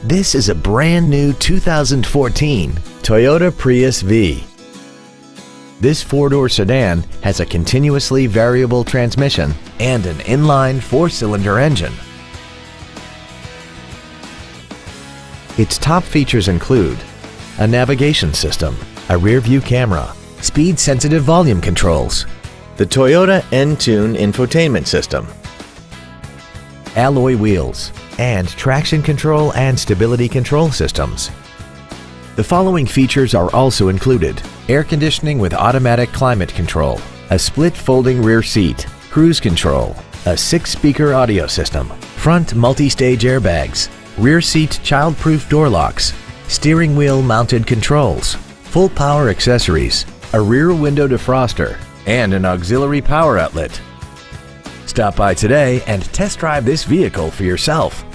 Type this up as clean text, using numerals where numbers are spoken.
This is a brand new 2014 Toyota Prius V. This four-door sedan has a continuously variable transmission and an inline four-cylinder engine. Its top features include a navigation system, a rear-view camera, speed-sensitive volume controls, the Toyota Entune infotainment system, alloy wheels, and traction control and stability control systems. The following features are also included: air conditioning with automatic climate control, a split folding rear seat, cruise control, a 6-speaker audio system, front multi-stage airbags, rear seat child-proof door locks, steering wheel mounted controls, full power accessories, a rear window defroster, and an auxiliary power outlet. Stop by today and test drive this vehicle for yourself.